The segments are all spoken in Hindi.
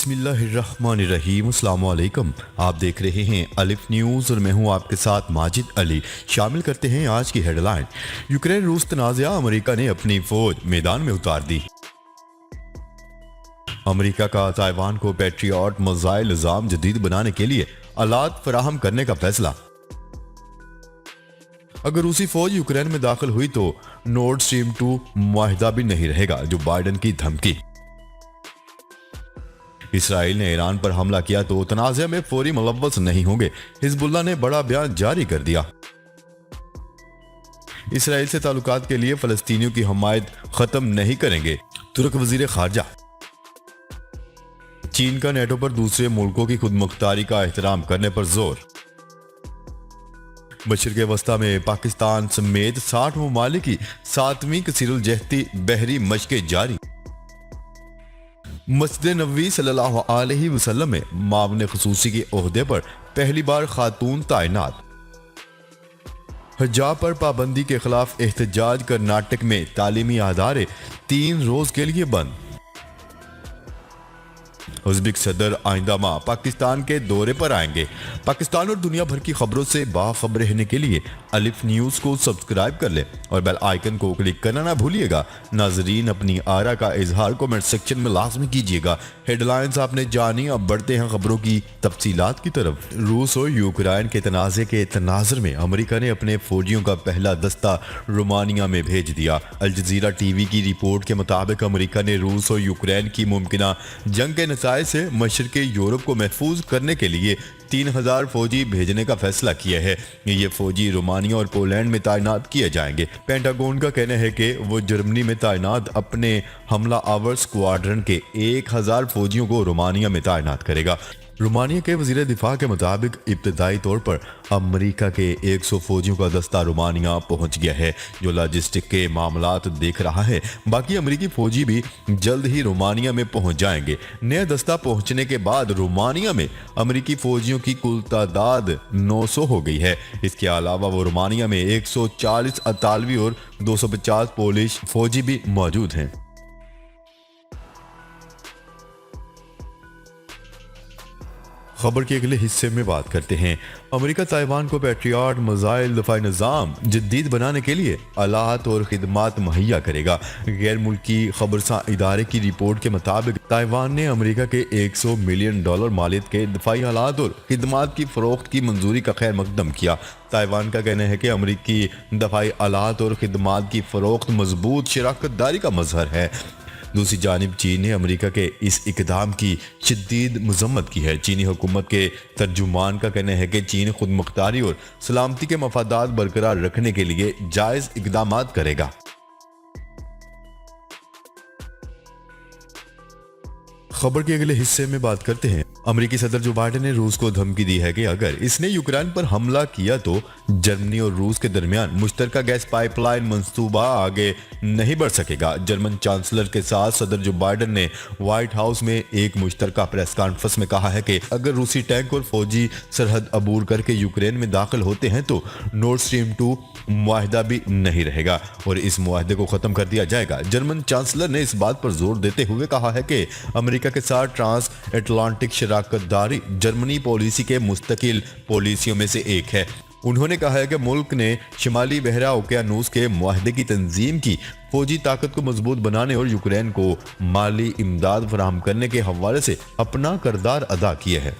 बिस्मिल्लाहिर्रहमानिर्रहीम। अस्सलाम वालेकुम। आप देख रहे हैं अलिफ न्यूज़ और मैं हूं आपके साथ माजिद अली। शामिल करते हैं आज की हेडलाइन। यूक्रेन रूस तनाज़ा, अमेरिका ने अपनी फौज मैदान में उतार दी। अमेरिका का ताइवान को पैट्रियट मिसाइल निज़ाम जदीद बनाने के लिए आलात फराहम करने का फैसला। अगर रूसी फौज यूक्रेन में दाखिल हुई तो नॉर्ड स्ट्रीम 2 मुआहिदा भी नहीं रहेगा, जो बाइडन की धमकी। इसराइल ने ईरान पर हमला किया तो तनाज़े में फौरी मुलव्वस नहीं होंगे, हिजबुल्लाह ने बड़ा बयान जारी कर दिया। इसराइल से ताल्लुकात के लिए फलस्तीनियों की हमायत खत्म नहीं करेंगे, तुर्क वजीर खारजा। चीन का नेटो पर दूसरे मुल्कों की खुदमुख्तारी का एहतराम करने पर जोर। मशरिक़ वस्ता में पाकिस्तान समेत 60 ममालिक की 7वीं कसीरुल जहती बहरी मशक़ें जारी। मस्जिद नबवी सल्लल्लाहु अलैहि वसल्लम में मामले खसूसी के ओहदे पर पहली बार खातून तैनात। हिजाब पर पाबंदी के खिलाफ एहतजाज कर्नाटक में तालीमी अदारे 3 रोज के लिए बंद। उज़्बेक सदर आइंदा माह पाकिस्तान के दौरे पर आएंगे। पाकिस्तान और दुनिया भर की खबरों से बाखबर रहने के लिए अलिफ न्यूज़ को सब्सक्राइब कर लें और बेल आइकन को क्लिक करना ना भूलिएगा। नाजरीन, अपनी आरा का इजहार कमेंट सेक्शन में लाजमी कीजिएगा। हेडलाइंस आपने जानी, अब बढ़ते हैं खबरों की तफसीलात की तरफ। रूस और यूक्रेन के तनाज़े के तनाज़र में अमेरिका ने अपने फौजियों का पहला दस्ता रोमानिया में भेज दिया। अल जज़ीरा टीवी की रिपोर्ट के मुताबिक अमेरिका ने रूस और यूक्रेन की मुमकिना जंग के नतीजे से मशरिक़ी यूरोप को महफूज करने के लिए 3000 फौजी भेजने का फैसला किया है। ये फौजी रोमानिया और पोलैंड में तैनात किए जाएंगे। पेंटागन का कहना है कि वो जर्मनी में तैनात अपने हमला आवर स्क्वाड्रन के 1000 फौजियों को रोमानिया में तैनात करेगा। रोमानिया के वजीर दिफा के मुताबिक इब्तदाई तौर पर अमेरिका के 100 फौजियों का दस्ता रोमानिया पहुंच गया है, जो लॉजिस्टिक के मामलात देख रहा है। बाकी अमेरिकी फौजी भी जल्द ही रोमानिया में पहुंच जाएंगे। नया दस्ता पहुंचने के बाद रोमानिया में अमेरिकी फौजियों की कुल तादाद 900 हो गई है। इसके अलावा वो रोमानिया में 140 इतालवी और 250 पोलिश फौजी भी मौजूद हैं। खबर के अगले हिस्से में बात करते हैं। अमेरिका ताइवान को पैट्रियट मिसाइल दफाई निज़ाम जदीद बनाने के लिए आलात और खिदमात मुहैया करेगा। गैर मुल्की खबरसां इदारे की रिपोर्ट के मुताबिक ताइवान ने अमेरिका के $100 मिलियन मालियत के दफाई आलात और खिदमात की फरोख्त की मंजूरी का खैर मकदम किया। ताइवान का कहना है कि अमेरिकी दफाई आलात और खिदमात की फरोख्त मजबूत शराकत दारी का मजहर है। दूसरी जानिब चीन ने अमेरिका के इस इकदाम की शदीद मजम्मत की है। चीनी हुकूमत के तर्जुमान का कहना है कि चीन खुद मुख्तारी और सलामती के मफादात बरकरार रखने के लिए जायज़ इकदाम करेगा। खबर के अगले हिस्से में बात करते हैं। अमेरिकी सदर जो बाइडन ने रूस को धमकी दी है कि अगर इसने यूक्रेन पर हमला किया तो जर्मनी और रूस के दरमियान मुश्तरका गैस पाइपलाइन मंसूबा आगे नहीं बढ़ सकेगा। जर्मन चांसलर के साथ सदर जो बाइडन ने व्हाइट हाउस में एक मुश्तरका प्रेस कॉन्फ्रेंस में कहा है कि अगर रूसी टैंक और फौजी सरहद अबूर करके यूक्रेन में दाखिल होते हैं तो नॉर्ड स्ट्रीम 2 मुआहिदा भी नहीं रहेगा और इस मुआहिदे को खत्म कर दिया जाएगा। जर्मन चांसलर ने इस बात पर जोर देते हुए कहा है कि अमेरिका के साथ ट्रांस अटलांटिक शराकतदारी जर्मनी पॉलिसी के मुस्तकिल पॉलिसियों में से एक है। उन्होंने कहा है कि मुल्क ने शिमाली बहरा ओकियानूस के मुआहदे की तंजीम की फौजी ताकत को मजबूत बनाने और यूक्रेन को माली इमदाद फराहम करने के हवाले से अपना किरदार अदा किया है।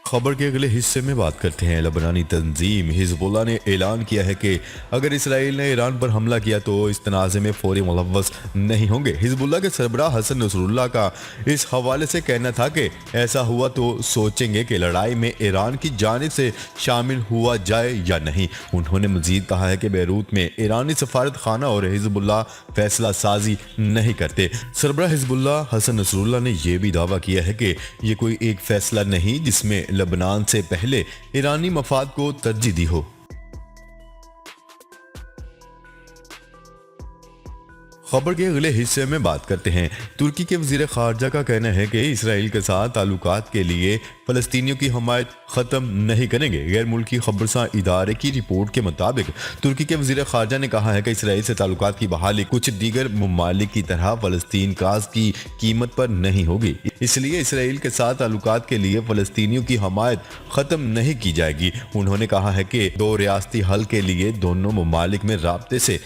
खबर के अगले हिस्से में बात करते हैं। लबनानी तंजीम हिजबुल्लाह ने ऐलान किया है कि अगर इसराइल ने ईरान पर हमला किया तो इस तनाज़े में फौरी मुलव्वस नहीं होंगे। हिजबुल्लाह के सरबराह हसन नसरुल्लाह का इस हवाले से कहना था कि ऐसा हुआ तो सोचेंगे कि लड़ाई में ईरान की जानिब से शामिल हुआ जाए या नहीं। उन्होंने मजीद कहा है कि बैरूत में ईरानी सफारत खाना और हिजबुल्लाह फैसला साजी नहीं करते। सरबराह हिजबुल्लाह हसन नसरुल्लाह ने यह भी दावा किया है कि यह कोई एक फैसला नहीं जिसमें लबनान से पहले ईरानी मफाद को तरजीह दी हो। खबर के अगले हिस्से में बात करते हैं। तुर्की के वजीर खारजा का कहना है कि इसराइल के साथ ताल्लुकात के लिए फलस्तीनियों की हमायत ख़त्म नहीं करेंगे। गैर मुल्की खबरसां इदारे की रिपोर्ट के मुताबिक तुर्की के वजीर खारजा ने कहा है कि इसराइल से ताल्लुकात की बहाली कुछ दीगर ममालिक की तरह फलस्तीन काज की कीमत पर नहीं होगी, इसलिए इसराइल के साथ ताल्लुकात के लिए फलस्तीनियों की हमायत ख़त्म नहीं की जाएगी। उन्होंने कहा है कि दो रियासती हल के लिए दोनों ममालिक में राब्ते से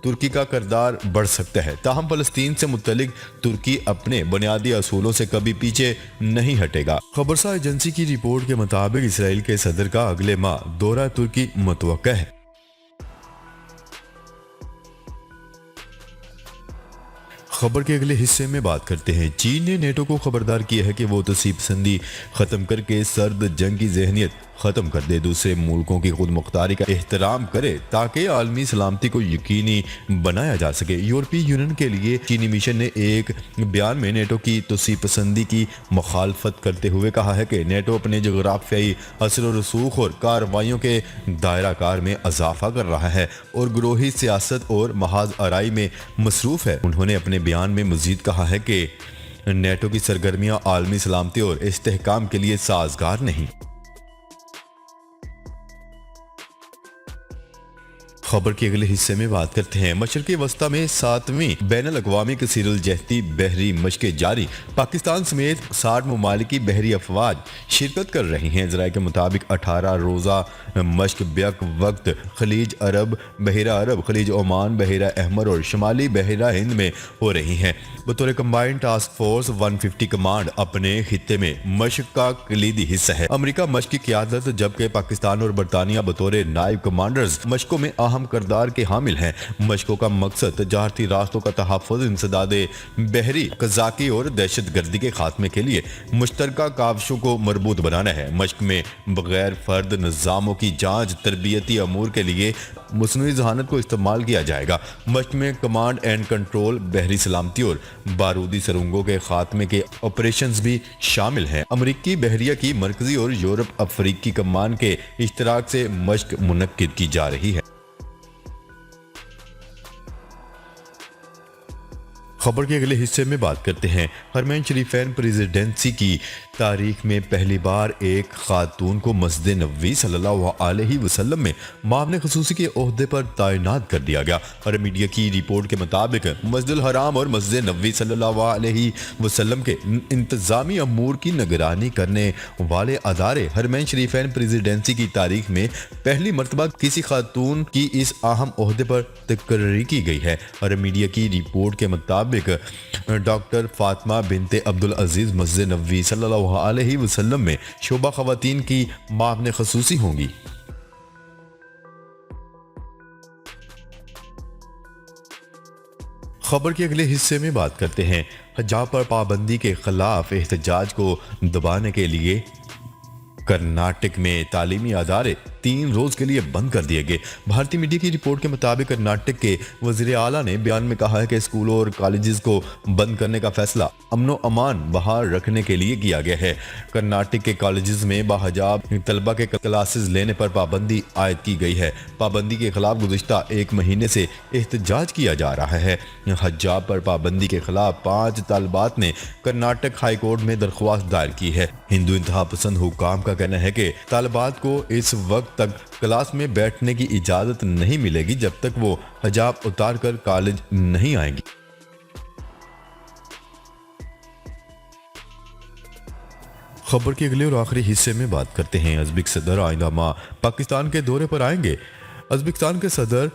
तुर्की का किरदार बढ़ सकता है। ताहम फलस्तीन से मुतल्लिक तुर्की अपने बुनियादी असूलों से कभी पीछे नहीं हटेगा। खबरसां एजेंसी की रिपोर्ट के मुताबिक इसराइल के सदर का अगले माह दौरा तुर्की मुतवक्का है। खबर के अगले हिस्से में बात करते हैं। चीन ने नेटो को खबरदार किया है कि वो तसीब पसंदी खत्म करके सर्द जंग की जहनीत खत्म कर दे, दूसरे मुल्कों की खुद मुख्तारी का एहतराम करे ताकि आलमी सलामती को यकीनी बनाया जा सके। यूरोपीय यूनियन के लिए चीनी मिशन ने एक बयान में नेटो की तसीब पसंदी की मुखालफत करते हुए कहा है कि नेटो अपने जोग्राफियाई असर व रसूख और कार्रवाइयों के दायरा कार में इजाफा कर रहा है और ग्रोही सियासत और महाज आराई में मसरूफ है। उन्होंने अपने बयान में मजीद कहा है कि नेटो की सरगर्मियां आलमी सलामती और इस्तेहकाम के लिए साजगार नहीं। खबर के अगले हिस्से में बात करते हैं। मशरक़ी वस्ता में 7वीं बैनुल-अक़वामी कसीरुल जहदी बहरी मशक़ें जारी। पाकिस्तान समेत 60 ममालिक की बहरी अफवाज शिरकत कर रही हैं। ज़राए के मुताबिक 18 रोज़ा मशक़ बैक वक्त खलीज अरब, बहरा अरब, खलीज ओमान, बहरा अहमर और शुमाली बहरा हिंद में हो रही हैं। बतौर कंबाइंड टास्क फोर्स 150 कमांड अपने खित्ते में मशक़ का कलीदी हिस्सा है। अमरीका मशक़ की क़यादत जबकि पाकिस्तान और बरतानिया बतौर नायब कमांडर्स मशक़ों में अहम किरदार के हामिल हैं। मशकों का मकसद तजारती रास्तों का तहफ़्फ़ुज़, इंसदादे बहरी कज़ाकी और दहशत गर्दी के खात्मे के लिए मुश्तरका काविशों को मरबूत बनाना है। मशक में बगैर फर्द निज़ामों की जांच तरबियती अमूर के लिए मसनूई ज़हानत को इस्तेमाल किया जाएगा। मशक में कमांड एंड कंट्रोल, बहरी सलामती और बारूदी सुरंगों के खात्मे के ऑपरेशंस भी शामिल हैं। अमरीकी बहरिया की मरकजी और यूरोप अफ्रीकी कमान के इश्तराक से मशक मुनक्किद की जा रही है। खबर के अगले हिस्से में बात करते हैं। हरमैन शरीफैन प्रेसिडेंसी की तारीख में पहली बार एक खातून को मस्जिद नबवी सल्लल्लाहु अलैहि वसल्लम में मामले खसूसी के ओहदे पर तैनात कर दिया गया। और मीडिया की रिपोर्ट के मुताबिक मस्जिद हराम और मस्जिद नबवी सल्लल्लाहु अलैहि वसल्लम के इंतजामी अमूर की निगरानी करने वाले अदारे हरमैन शरीफैन प्रेसिडेंसी की तारीख में पहली मरतबा किसी खातून की इस अहम ओहदे पर तकर्री की गई है। और मीडिया की रिपोर्ट के मुताबिक डॉक्टर फातिमा बिनते अब्दुल अजीज मस्जिद नबवी सल्लल्लाहु अलैहि वसल्लम में शोबा खवातीन की मामले खसूसी होंगी। खबर के अगले हिस्से में बात करते हैं। हिजाब पर पाबंदी के खिलाफ एहतजाज को दबाने के लिए कर्नाटक में तालीमी अदारे 3 रोज के लिए बंद कर दिए गए। भारतीय मीडिया की रिपोर्ट के मुताबिक कर्नाटक के वजीर आला ने बयान में कहा है कि स्कूलों और कॉलेजेस को बंद करने का फैसला अमनो अमान बहाल रखने के लिए किया गया है। कर्नाटक के कॉलेजेस में बाहिजाब तलबा के क्लासेस लेने पर पाबंदी आयद की गई है। पाबंदी के खिलाफ गुज़िश्ता 1 महीने से एहतजाज किया जा रहा है। हिजाब पर पाबंदी के खिलाफ 5 तालिबात ने कर्नाटक हाई कोर्ट में दरख्वास्त दायर की है। हिंदू इंतहा पसंद हुकाम का कहना है कि तालिबात को इस वक्त तक क्लास में बैठने की इजाजत नहीं मिलेगी जब तक वो हिजाब उतार कर कॉलेज नहीं आएंगी। खबर के अगले और आखिरी हिस्से में बात करते हैं। उज़्बेक सदर आइंदा माह पाकिस्तान के दौरे पर आएंगे। उज़्बेकिस्तान के सदर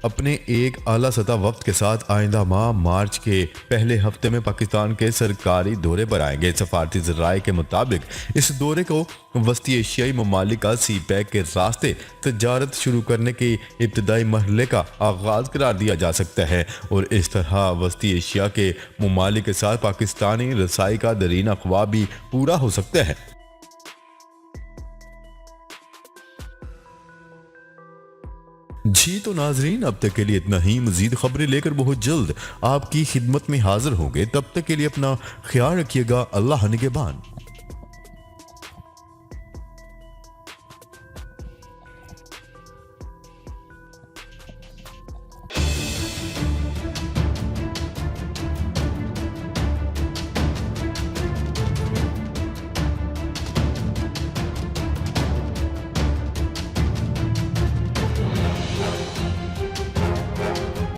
अपने एक आला सतह वक्त के साथ आइंदा माह मार्च के पहले हफ्ते में पाकिस्तान के सरकारी दौरे पर आएंगे। सफारती ज़राए के मुताबिक इस दौरे को वस्ती एशियाई ममालिक का CPEC के रास्ते तजारत शुरू करने के इब्तदाई मरहले का आगाज करार दिया जा सकता है और इस तरह वस्ती एशिया के ममालिक के साथ पाकिस्तानी रसाई का दरीना ख्वाब भी पूरा हो सकता है। जी तो नाजरीन, अब तक के लिए इतना ही। मजीद खबरें लेकर बहुत जल्द आपकी खिदमत में हाजिर होंगे। तब तक के लिए अपना ख्याल रखिएगा। अल्लाह निगहबान।